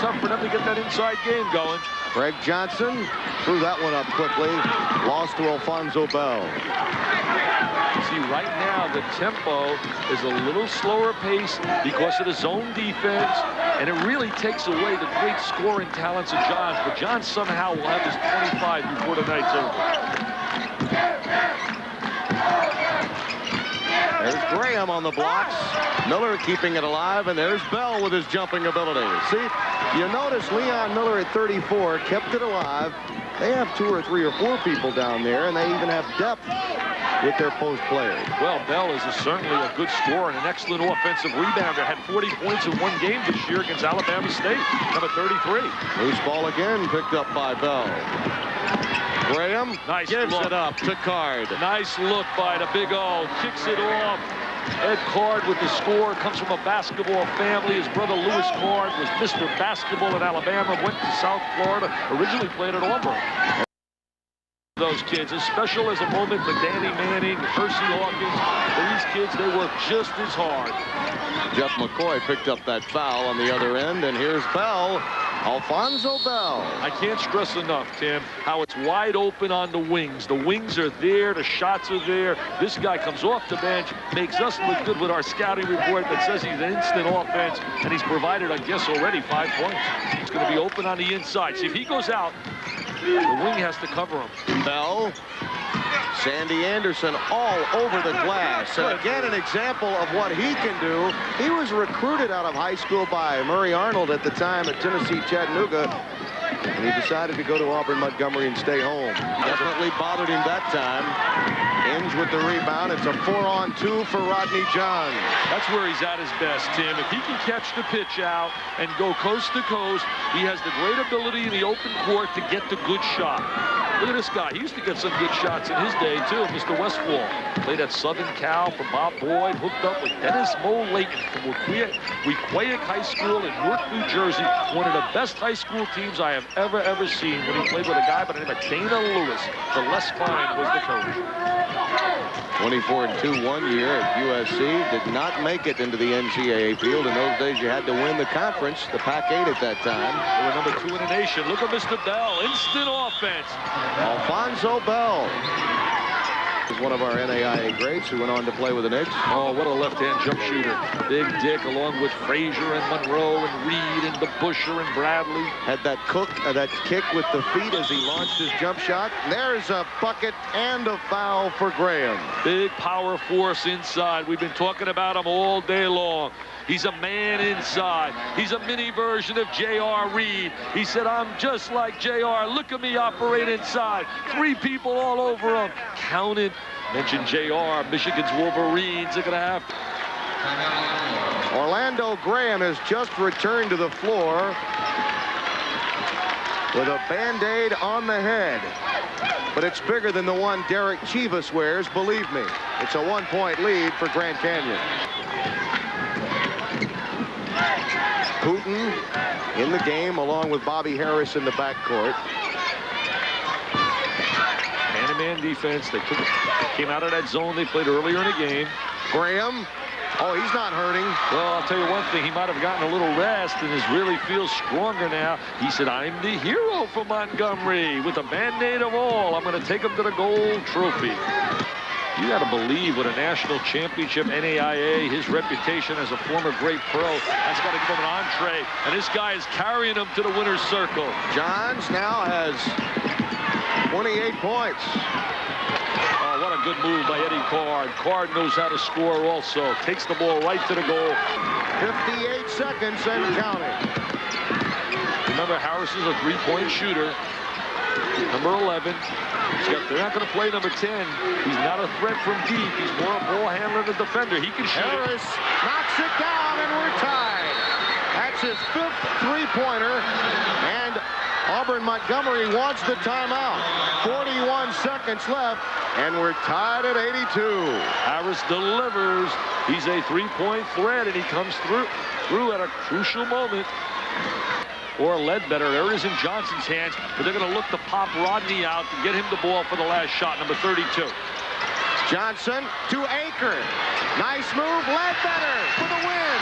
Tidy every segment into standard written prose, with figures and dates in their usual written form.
tough for them to get that inside game going. Greg Johnson threw that one up quickly. Lost to Alfonso Bell. See, right now, the tempo is a little slower pace because of the zone defense, and it really takes away the great scoring talents of Johns. But Johns somehow will have his 25 before the night's over. There's Graham on the blocks. Miller keeping it alive, and there's Bell with his jumping ability. See, you notice Leon Miller at 34 kept it alive. They have 2 or 3 or 4 people down there, and they even have depth with their post players. Well, Bell is certainly a good scorer and an excellent offensive rebounder. Had 40 points in one game this year against Alabama State, number 33. Loose ball again picked up by Bell. Graham gives it up to Card. Nice look by the Big O. Kicks it off. Ed Card with the score. Comes from a basketball family. His brother Lewis Card was Mr. Basketball in Alabama. Went to South Florida. Originally played at Auburn. Those kids, as special as a moment for Danny Manning, Percy Hawkins, for these kids, they work just as hard. Jeff McCoy picked up that foul on the other end, and here's Bell. Alfonso Bell. I can't stress enough, Tim, how it's wide open on the wings. The wings are there. The shots are there. This guy comes off the bench, makes us look good with our scouting report that says he's an instant offense, and he's provided, I guess, already 5 points. It's going to be open on the inside. See, if he goes out, the wing has to cover him. Bell. Sandy Anderson all over the glass. And again, an example of what he can do. He was recruited out of high school by Murray Arnold at the time at Tennessee Chattanooga. And he decided to go to Auburn Montgomery and stay home. Definitely bothered him that time. Ends with the rebound. It's a 4-on-2 for Rodney Johns. That's where he's at his best, Tim. If he can catch the pitch out and go coast to coast, he has the great ability in the open court to get the good shot. Look at this guy. He used to get some good shots in his day, too, Mr. Westfall. Played at Southern Cal for Bob Boyd, hooked up with Dennis Moe Layton from Wequahic High School in Newark, New Jersey. One of the best high school teams I have ever seen when he played with a guy by the name of Dana Lewis. The Les Fine was the coach. 24-2 1 year at u.s.a. Did not make it into the NCAA field. In those days, you had to win the conference, the Pac-8 at that time. They were number 2 in the nation. Look at Mr. Bell. Instant offense. Alfonso Bell is one of our NAIA greats who went on to play with the Knicks. Oh, what a left-hand jump shooter. Big Dick along with Frazier and Monroe and Reed and DeBuscher and Bradley. Had that kick with the feet as he launched his jump shot. There's a bucket and a foul for Graham. Big power force inside. We've been talking about him all day long. He's a man inside. He's a mini version of J.R. Reed. He said, I'm just like J.R. Look at me operate inside. 3 people all over him. Counted. Mentioned J.R. Michigan's Wolverines are going to have. Orlando Graham has just returned to the floor with a Band-Aid on the head. But it's bigger than the one Derek Chivas wears, believe me. It's a 1-point lead for Grand Canyon. Putin in the game along with Bobby Harris in the backcourt. Man-to-man defense. They came out of that zone they played earlier in the game. Graham. Oh, he's not hurting. Well, I'll tell you one thing. He might have gotten a little rest and really feels stronger now. He said, I'm the hero for Montgomery. With a Band-Aid of all, I'm going to take him to the gold trophy. You got to believe with a national championship, NAIA, his reputation as a former great pro, that's got to give him an entree. And this guy is carrying him to the winner's circle. Johns now has 28 points. Oh, what a good move by Eddie Card. Card knows how to score also. Takes the ball right to the goal. 58 seconds and counting. Remember, Harris is a 3-point shooter. Number 11. They're not going to play number 10. He's not a threat from deep. He's more a ball handler than a defender. He can shoot. Harris knocks it down, and we're tied. That's his 5th 3-pointer, and Auburn Montgomery wants the timeout. 41 seconds left, and we're tied at 82. Harris delivers. He's a 3-point threat, and he comes through at a crucial moment. Or Ledbetter. There it is in Johnson's hands, but they're going to look to pop Rodney out to get him the ball for the last shot, number 32. Johnson to Aker. Nice move. Ledbetter for the win.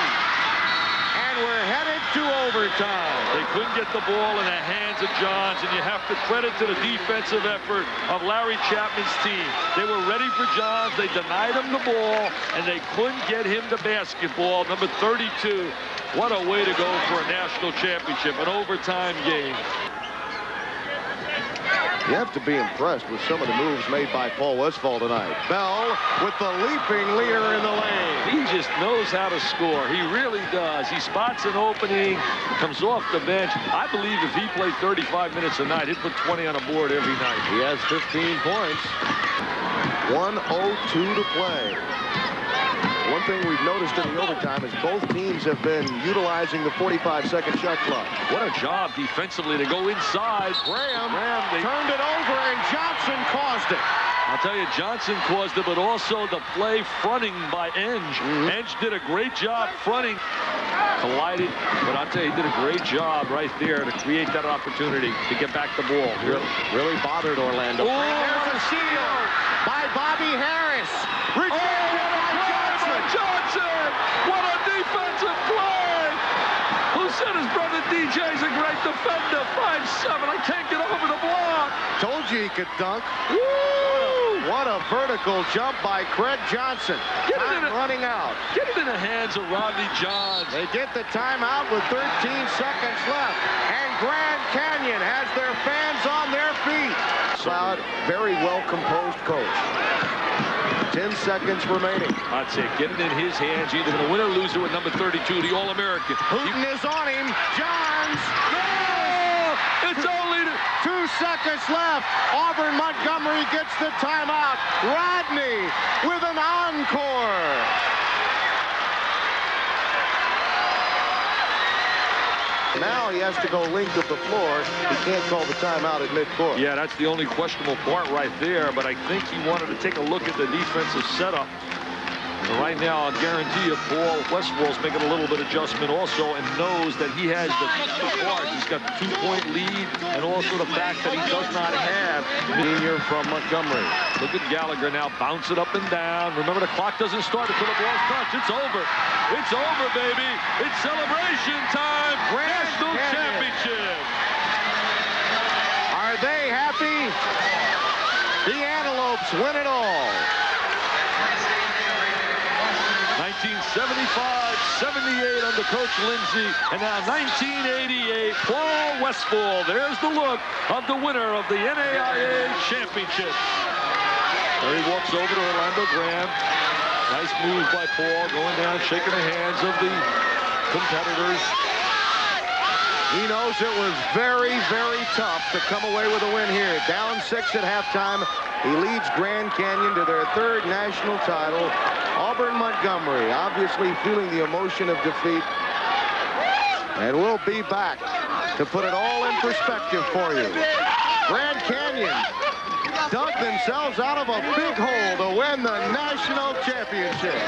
And we're headed to overtime. They couldn't get the ball in the hands of Johns, and you have to credit to the defensive effort of Larry Chapman's team. They were ready for Johns. They denied him the ball, and they couldn't get him the basketball. Number 32. What a way to go for a national championship, an overtime game. You have to be impressed with some of the moves made by Paul Westphal tonight. Bell with the leaping leader in the lane. He just knows how to score. He really does. He spots an opening, comes off the bench. I believe if he played 35 minutes a night, he'd put 20 on the board every night. He has 15 points. 1:02 to play. One thing we've noticed in the overtime is both teams have been utilizing the 45-second shot clock. What a job defensively to go inside. Graham turned it over, and Johnson caused it. I'll tell you, Johnson caused it, but also the play fronting by Enge. Enge did a great job fronting. Collided, but I'll tell you, he did a great job right there to create that opportunity to get back the ball. Really bothered Orlando. Oh, there's a steal by Bobby Harris. Johnson! What a defensive play! Who said his brother DJ's a great defender? 5'7". I can't get over the block. Told you he could dunk. Woo! What a vertical jump by Craig Johnson. Running out. Get it in the hands of Rodney Johns. They get the timeout with 13 seconds left. And Grand Canyon has their fans on their feet. Loud, very well-composed coach. 10 seconds remaining. I'd say get it in his hands. You're either going to win or lose it with number 32, the All-American. Hooten is on him. Johns. Oh, it's only 2 seconds left. Auburn Montgomery gets the timeout. Rodney with an encore. Now he has to go length of the floor. He can't call the timeout at midcourt. Yeah, that's the only questionable part right there, but I think he wanted to take a look at the defensive setup. And right now, I'll guarantee you, Paul Westphal's making a little bit of adjustment also and knows that he has the cards. He's got the 2-point lead and also the fact that he does not have senior from Montgomery. Look at Gallagher now, bounce it up and down. Remember, the clock doesn't start until the ball's touched. It's over. It's over, baby. It's celebration time. National championship. Are they happy? The Antelopes win it all. 1975-78 under Coach Lindsay, and now 1988, Paul Westphal. There's the look of the winner of the NAIA championship. There he walks over to Orlando Graham. Nice move by Paul, going down, shaking the hands of the competitors. He knows it was very, very tough to come away with a win here. Down 6 at halftime. He leads Grand Canyon to their 3rd national title. Auburn Montgomery obviously feeling the emotion of defeat. And we'll be back to put it all in perspective for you. Grand Canyon dug themselves out of a big hole to win the national championship.